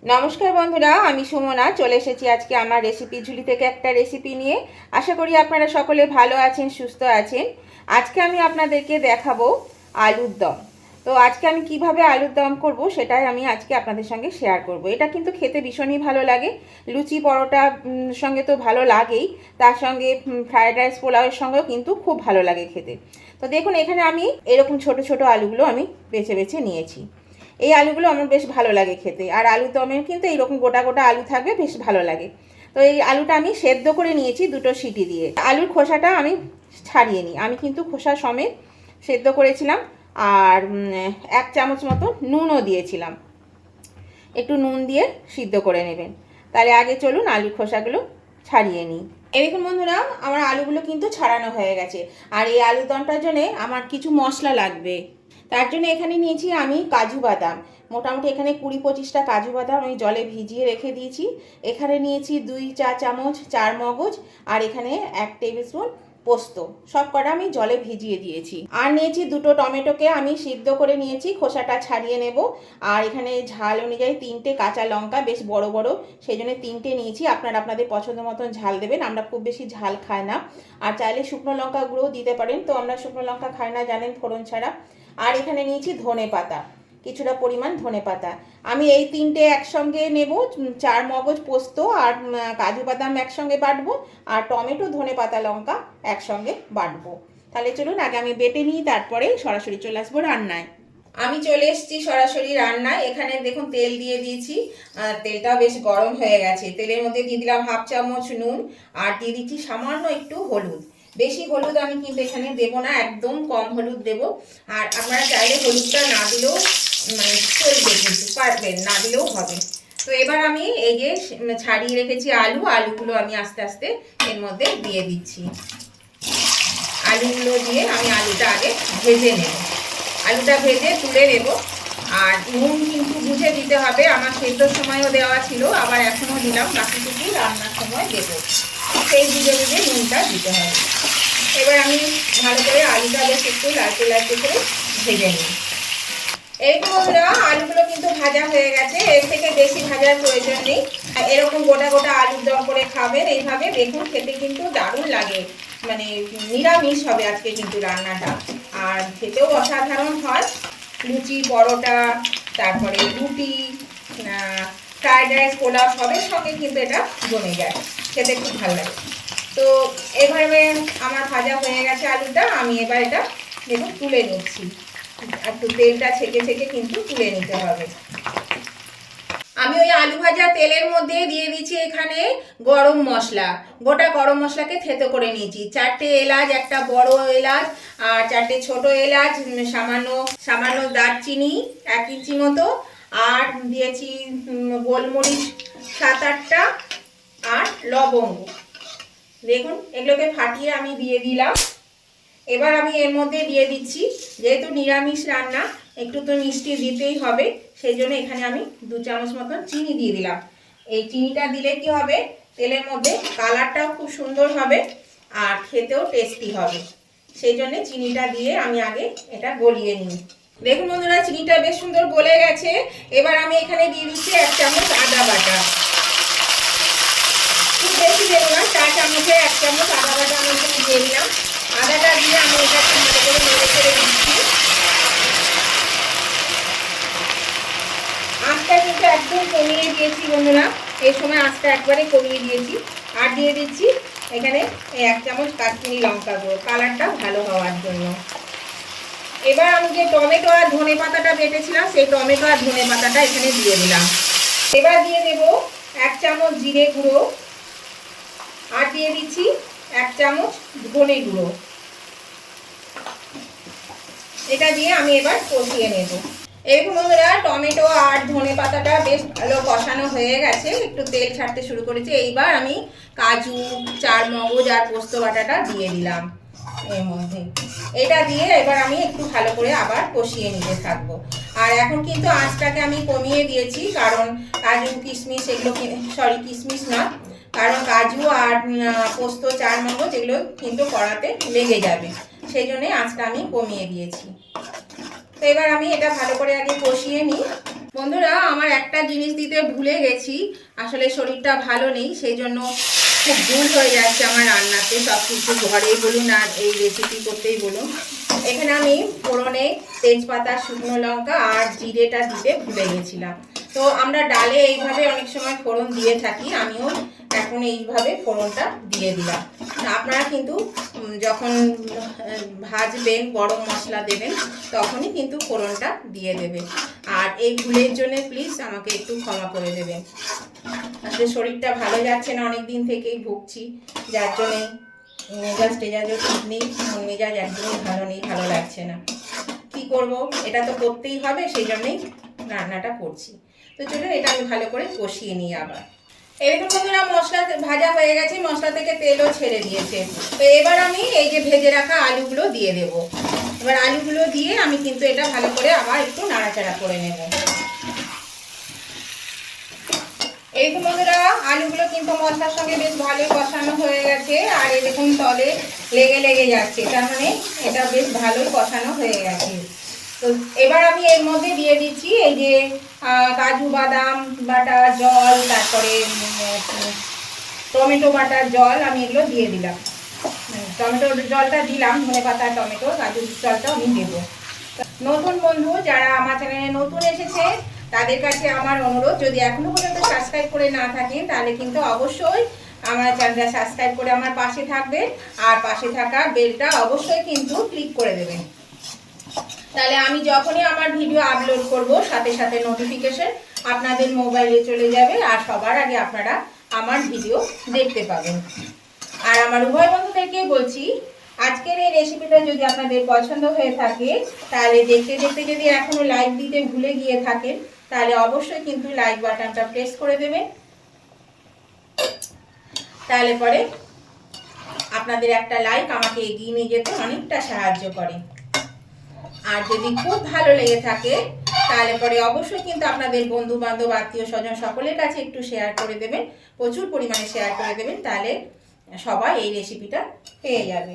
নমস্কার বন্ধুরা, আমি সুমনা চলে এসেছি আজকে আমার রেসিপি ঝুলি থেকে একটা রেসিপি নিয়ে। আশা করি আপনারা সকলে ভালো আছেন, সুস্থ আছেন। আজকে আমি আপনাদেরকে দেখাবো আলুর দম। তো আজকে আমি কিভাবে আলুর দম করব সেটাই আমি আজকে আপনাদের সঙ্গে শেয়ার করব। এটা কিন্তু খেতে ভীষণই ভালো লাগে, লুচি পরোটা সঙ্গে তো ভালো লাগেই, তার সঙ্গে ফ্রায়েড রাইস পোলাওয়ের সঙ্গেও কিন্তু খুব ভালো লাগে খেতে। তো দেখুন, এখানে আমি এরকম ছোট ছোট আলুগুলো আমি বেছে বেছে নিয়েছি। এই আলুগুলো আমার বেশ ভালো লাগে খেতে, আর আলু দমে কিন্তু এইরকম গোটা গোটা আলু থাকবে, বেশ ভালো লাগে। তো এই আলুটা আমি সেদ্ধ করে নিয়েছি দুটো সিটি দিয়ে। আলুর খোসাটা আমি ছাড়িয়ে নিই, আমি কিন্তু খোসা সমেত সেদ্ধ করেছিলাম। আর 1 চামচ মতো নুনও দিয়েছিলাম। একটু নুন দিয়ে সিদ্ধ করে নেবেন। তাহলে আগে চলুন আলুর খোসাগুলো ছাড়িয়ে নিই। এই দেখুন বন্ধুরা, আমার আলুগুলো কিন্তু ছাড়ানো হয়ে গেছে। আর এই আলুর দমটার জন্যে আমার কিছু মশলা লাগবে। তার জন্য এখানে নিয়েছি আমি কাজু বাদাম, মোটামুটি এখানে 20-25টা কাজু বাদাম আমি জলে ভিজিয়ে রেখে দিয়েছি। এখানে নিয়েছি 2 চা চামচ চার মগজ, আর এখানে 1 টেবিল স্পুন পোস্ত, সব কটা আমি জলে ভিজিয়ে দিয়েছি। আর নিয়েছি দুটো টমেটোকে আমি সিদ্ধ করে নিয়েছি, খোসাটা ছাড়িয়ে নেব। আর এখানে ঝাল অনুযায়ী 3টে কাঁচা লঙ্কা, বেশ বড় বড়, সেই জন্য 3টে নিয়েছি। আপনারা আপনাদের পছন্দ মতন ঝাল দেবেন, আমরা খুব বেশি ঝাল খাই না। আর চাইলে শুকনো লঙ্কা গুঁড়োও দিতে পারেন, তো আমরা শুকনো লঙ্কা খাই না জানেন, ফোড়ন ছাড়া। আর এখানে নিয়েছি ধনে পাতা, কিছুটা পরিমাণ ধনে পাতা। আমি এই 3টে একসঙ্গে নেব, 4 মগজ পোস্ত আর কাজু বাদাম একসঙ্গে বাটবো, আর টমেটো ধনে পাতা লঙ্কা একসঙ্গে বাটবো। তাহলে চলুন আগে আমি বেটে নিই, তারপরে সরাসরি চলে আসবো রান্নায়। আমি চলে এসেছি সরাসরি রান্নায়। এখানে দেখুন তেল দিয়ে দিয়েছি, তেলটা বেশ গরম হয়ে গেছে। তেলের মধ্যে দিয়ে দিলাম 1/2 চামচ নুন, আর দিয়ে দিচ্ছি সামান্য একটু হলুদ। বেশি হলুদ আমি কিন্তু এখানে দেবো না, একদম কম হলুদ দেব। আর আপনারা চাইলে হলুদটা না দিলেও মানে চলবে, কিন্তু পারবেন না দিলেও হবে। তো এবার আমি এই যে ছাড়িয়ে রেখেছি আলুগুলো আমি আস্তে আস্তে এর মধ্যে দিয়ে দিচ্ছি। আলুগুলো দিয়ে আমি আলুটা আগে ভেজে নেব, আলুটা ভেজে তুলে নেব। আর নুন কিন্তু বুঝে দিতে হবে, আমার সেদ্ধর সময়ও দেওয়া ছিল, আবার এখনও দিলাম, বাকিটুকু রান্নার সময় দেবো, সেই বুঝে বুঝে নুনটা দিতে হবে। এবার আমি ভালো করে আলুটা বেশ একটু লালচে লালচে করে ভেজে নিই। এই বন্ধুরা, আলুগুলো কিন্তু ভাজা হয়ে গেছে, এর থেকে বেশি ভাজার প্রয়োজন নেই। এরকম গোটা গোটা আলুর দম করে খাবেন এইভাবে, দেখুন খেতে কিন্তু দারুণ লাগে। মানে নিরামিষ হবে আজকে কিন্তু রান্নাটা, আর খেতেও অসাধারণ হয়। লুচি পরোটা, তারপরে রুটি, ফ্রাইড রাইস পোলাও সবের সঙ্গে কিন্তু এটা জমে যায়, খেতে খুব ভালো লাগে। তো এভাবে আমার ভাজা হয়ে গেছে আলুটা, আমি এবার এটা দেখুন তুলে নিচ্ছি। একটু তেলটা ছেঁকে ছেঁকে কিন্তু তুলে নিতে হবে। আমি ওই আলু ভাজা তেলের মধ্যে দিয়ে দিচ্ছি এখানে গরম মশলা, গোটা গরম মশলাকে থেতো করে নিয়েছি। 4টে এলাচ, একটা বড় এলাচ, আর 4টে ছোট এলাচ, সামান্য সামান্য দারচিনি 1 ইঞ্চি মতো, আর দিয়েছি গোলমরিচ 7-8টা, আর লবঙ্গ। দেখুন এগুলোকে ফাটিয়ে আমি দিয়ে দিলাম। এবার আমি এর মধ্যে দিয়ে দিচ্ছি, যেহেতু নিরামিষ রান্না একটু তো মিষ্টি দিতেই হবে, সেই জন্য এখানে আমি 2 চামচ মতন চিনি দিয়ে দিলাম। এই চিনিটা দিলে কি হবে, তেলের মধ্যে কালারটাও খুব সুন্দর হবে, আর খেতেও টেস্টি হবে, সেই জন্য চিনিটা দিয়ে আমি আগে এটা গলিয়ে নিই। দেখুন বন্ধুরা, চিনিটা বেশ সুন্দর গলে গেছে। এবার আমি এখানে দিয়ে দিচ্ছি 1 চামচ আদা বাটা, খুব বেশি দেবো না, 4 চামচে 1 চামচ আদা বাটা আমি এখানে দিয়ে দিলাম। আদাটা দিয়ে আমি এটা ভালো করে নেড়ে চেড়ে দিচ্ছি। আঁচটা কিন্তু একদম কমিয়ে দিয়েছি বন্ধুরা, এই সময় আঁচটা একবারে কমিয়ে দিয়েছি। আর দিয়ে দিচ্ছি এখানে 1 চামচ কাশ্মীরি লঙ্কা গুঁড়ো, কালারটা ভালো হওয়ার জন্য। এবার আমি যে টমেটো আর ধনে পাতাটা বেটেছিলাম, সেই টমেটো আর ধনে পাতাটা এখানে দিয়ে দিলাম। এবার দিয়ে দেব 1 চামচ জিরে গুঁড়ো, আর দিয়ে দিচ্ছি 1 চামচ ধনে গুঁড়ো। এটা দিয়ে আমি এবার কষিয়ে নেব। এরকম বন্ধুরা, টমেটো আর ধনে পাতাটা বেশ ভালো কষানো হয়ে গেছে, একটু তেল ছাড়তে শুরু করেছে। এইবার আমি কাজু, 4 মগজ আর পোস্ত বাটাটা দিয়ে দিলাম এর মধ্যে। এটা দিয়ে এবার আমি একটু ভালো করে আবার কষিয়ে নিতে থাকবো। আর এখন কিন্তু আঁচটাকে আমি কমিয়ে দিয়েছি, কারণ কাজু কিশমিশ এগুলো, সরি কিশমিশ না, কারণ কাজু আর পোস্ত 4 মগজ এগুলো কিন্তু কড়াতে লেগে যাবে, সেই জন্যে আঁচটা আমি কমিয়ে দিয়েছি। তো এবার আমি এটা ভালো করে আগে কষিয়ে নিই। বন্ধুরা, আমার একটা জিনিস দিতে ভুলে গেছি। আসলে শরীরটা ভালো নেই, সেই জন্য খুব ভুল হয়ে যাচ্ছে আমার রান্নাতে। সব কিছু ঘরে বলুন আর এই রেসিপি করতেই বলুন। এখানে আমি ফোড়নে তেজপাতা, শুকনো লঙ্কা আর জিরেটা দিতে ভুলে গেছিলাম। তো আমরা ডালে এইভাবে অনেক সময় ফোড়ন দিয়ে থাকি, আমিও এখন এইভাবে ফোড়নটা দিয়ে দিলাম। আপনারা কিন্তু যখন ভাজবেন, গরম মশলা দেবেন, তখনই কিন্তু ফোড়নটা দিয়ে দেবেন। আর এই ভুলের জন্য প্লিজ আমাকে একটু ক্ষমা করে দেবেন। আসলে শরীরটা ভালো যাচ্ছে না, অনেক দিন থেকেই ভুগছি, যার জন্যে মেজাজ টেজাজও ঠিক নেই, মন মেজাজ একদমই ভালো নেই, ভালো লাগছে না। কি করব, এটা তো করতেই হবে, সেই জন্যই রান্নাটা করছি। তো চলুন এটা আমি ভালো করে কষিয়ে নিই। আবার এরকম বন্ধুরা মশলা ভাজা হয়ে গেছে, মশলা থেকে তেলও ছেড়ে দিয়েছে। তো এবার আমি এই যে ভেজে রাখা আলুগুলো দিয়ে দেব। এবার আলুগুলো দিয়ে আমি কিন্তু এটা ভালো করে আবার একটু নাড়াচাড়া করে নেব। এইরকম বন্ধুরা আলুগুলো কিন্তু মশলার সঙ্গে বেশ ভালোই কষানো হয়ে গেছে। আর এই দেখুন তলে লেগে লেগে যাচ্ছে, তার মানে এটা বেশ ভালোই কষানো হয়ে গেছে। তো এবার আমি এর মধ্যে দিয়ে দিচ্ছি এই যে কাজু বাদাম বাটা জল, তারপরে টমেটো বাটার জল, আমি এগুলো দিয়ে দিলাম। টমেটোর জলটা দিলাম, ধনেপাতা টমেটো, কাজুর জলটাও আমি দেবো। নতুন বন্ধু যারা আমার চ্যানেলে নতুন এসেছে তাদের কাছে আমার অনুরোধ, যদি এখনো পর্যন্ত সাবস্ক্রাইব করে না থাকেন তাহলে কিন্তু অবশ্যই আমার চ্যানেলটা সাবস্ক্রাইব করে আমার পাশে থাকবেন। আর পাশে থাকা বেলটা অবশ্যই কিন্তু ক্লিক করে দেবেন, তাহলে আমি যখনই আমার ভিডিও আপলোড করব সাথে সাথে নোটিফিকেশন আপনাদের মোবাইলে চলে যাবে, আর সবার আগে আপনারা আমার ভিডিও দেখতে পাবেন। আর আমার উভয় বন্ধুদেরকে বলছি, আজকের এই রেসিপিটা যদি আপনাদের পছন্দ হয়ে থাকে তাহলে দেখতে দেখতে যদি এখনো লাইক দিতে ভুলে গিয়ে থাকেন তাহলে অবশ্যই কিন্তু লাইক বাটনটা প্রেস করে দেবেন। তাহলে পরে আপনাদের একটা লাইক আমাকে এগিয়ে নিয়ে যেতে অনেকটা সাহায্য করে। আর যদি খুব ভালো লেগে থাকে তাহলে পরে অবশ্যই কিন্তু আপনাদের বন্ধু বান্ধব, আত্মীয় স্বজন সকলের কাছে একটু শেয়ার করে দেবেন, প্রচুর পরিমাণে শেয়ার করে দেবেন, তাহলে সবাই এই রেসিপিটা পেয়ে যাবে।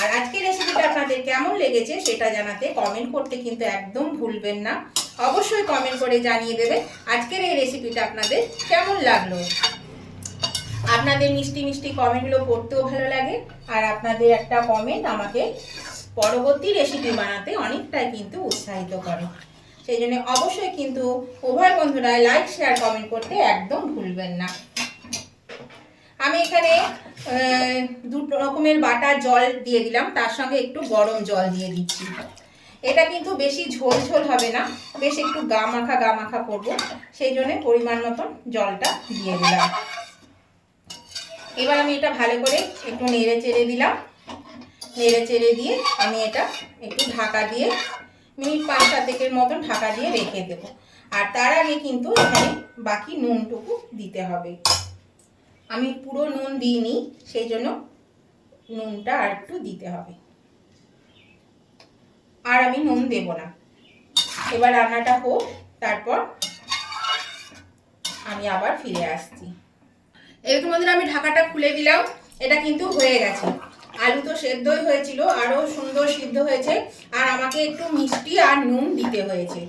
আর আজকের রেসিপিটা আপনাদের কেমন লেগেছে সেটা জানাতে কমেন্ট করতে কিন্তু একদম ভুলবেন না। অবশ্যই কমেন্ট করে জানিয়ে দেবেন আজকের এই রেসিপিটা আপনাদের কেমন লাগলো। আপনাদের মিষ্টি মিষ্টি কমেন্টগুলো পড়তেও ভালো লাগে, আর আপনাদের একটা কমেন্ট আমাকে পরবর্তী রেসিপি বানাতে অনেকটাই কিন্তু উৎসাহিত করে। সেই জন্য অবশ্যই কিন্তু উভয় বন্ধুরা লাইক শেয়ার কমেন্ট করতে একদম ভুলবেন না। আমি এখানে দুটো রকমের বাটা জল দিয়ে দিলাম, তার সঙ্গে একটু গরম জল দিয়ে দিচ্ছি। এটা কিন্তু বেশি ঝোল ঝোল হবে না, বেশ একটু গা মাখা করবো, সেই জন্য পরিমাণ মতন জলটা দিয়ে দিলাম। এবার আমি এটা ভালো করে একটু নেড়ে চেড়ে দিলাম। নেড়ে চেড়ে দিয়ে আমি এটা একটু ঢাকা দিয়ে মিনিট 5-7 মতন ঢাকা দিয়ে রেখে দেব। আর তার আগে কিন্তু এখানে বাকি নুনটুকু দিতে হবে। আমি পুরো নুন দিইনি, সেই জন্য নুনটা আর একটু দিতে হবে। আর আমি নুন দেব না। এবার রান্নাটা হোক, তারপর আমি আবার ফিরে আসছি। এরকম বন্ধুরা আমি ঢাকাটা খুলে দিলাম, এটা কিন্তু হয়ে গেছে। আলু তো সেদ্ধই হয়েছিল, আরও সুন্দর সিদ্ধ হয়েছে। আর আমাকে একটু মিষ্টি আর নুন দিতে হয়েছে,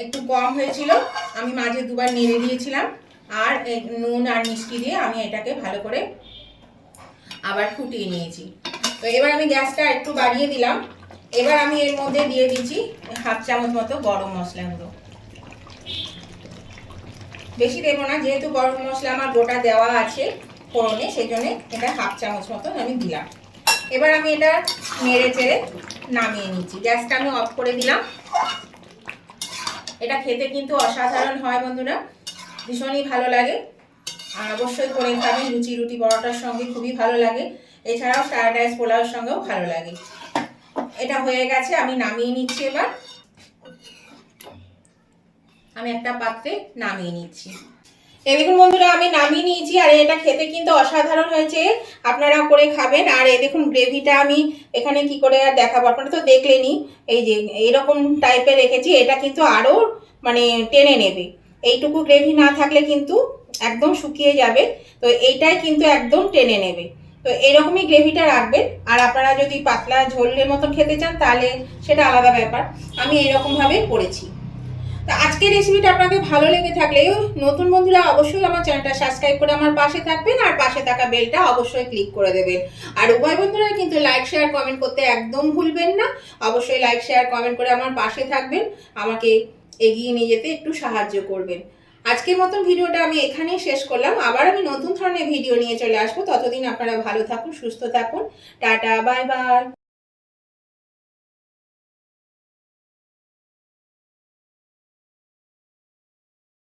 একটু কম হয়েছিল, আমি মাঝে দুবার নেড়ে দিয়েছিলাম। আর নুন আর মিষ্টি দিয়ে আমি এটাকে ভালো করে আবার ফুটিয়ে নিয়েছি। তো এবার আমি গ্যাসটা একটু বাড়িয়ে দিলাম। এবার আমি এর মধ্যে দিয়ে দিচ্ছি 1/2 চামচ মতো গরম মশলা গুঁড়ো। বেশি দেবো না, যেহেতু গরম মশলা আমার গোটা দেওয়া আছে ফোড়নে, সেই জন্য এটা 1/2 চামচ মতো আমি দিলাম। এবার আমি এটা নেড়ে চেড়ে নামিয়ে নিচ্ছি। গ্যাসটা আমি অফ করে দিলাম। এটা খেতে কিন্তু অসাধারণ হয় বন্ধুরা, ভীষণই ভালো লাগে। আর অবশ্যই করে খাবেন, লুচি রুটি পরোটার সঙ্গে খুবই ভালো লাগে, এছাড়াও ফ্রাইড রাইস পোলাওর সঙ্গেও ভালো লাগে। এটা হয়ে গেছে, আমি নামিয়ে নিচ্ছি। এবার আমি একটা পাত্রে নামিয়ে নিচ্ছি। দেখুন বন্ধুরা আমি নামিয়ে নিয়েছি, আর এটা খেতে কিন্তু অসাধারণ হয়েছে, আপনারা করে খাবেন। আর এই দেখুন গ্রেভিটা আমি এখানে কি করে আর দেখাবো, আপনারা তো দেখলেনই, এই যে এরকম টাইপের রেখেছি। এটা কিন্তু আরও মানে টেনে নেবে, এইটুকু গ্রেভি না থাকলে কিন্তু একদম শুকিয়ে যাবে, তো এইটাই কিন্তু একদম টেনে নেবে। তো এরকমই গ্রেভিটা রাখবেন। আর আপনারা যদি পাতলা ঝোলের মতন খেতে চান তাহলে সেটা আলাদা ব্যাপার, আমি এইরকমভাবেই করেছি। তো আজকের রেসিপিটা আপনাদের ভালো লেগে থাকলে নতুন বন্ধুরা অবশ্যই আমার চ্যানেলটা সাবস্ক্রাইব করে আমার পাশে থাকবেন, আর পাশে থাকা বেলটা অবশ্যই ক্লিক করে দেবেন। আর উভয় বন্ধুরা কিন্তু লাইক শেয়ার কমেন্ট করতে একদম ভুলবেন না। অবশ্যই লাইক শেয়ার কমেন্ট করে আমার পাশে থাকবেন, আমাকে এগিয়ে নিয়ে যেতে একটু সাহায্য করবেন। আজকের মতন ভিডিওটা আমি এখানেই শেষ করলাম। আবার আমি নতুন ধরনের ভিডিও নিয়ে চলে আসবো। ততদিন আপনারা ভালো থাকুন, সুস্থ থাকুন। Tata, bye bye.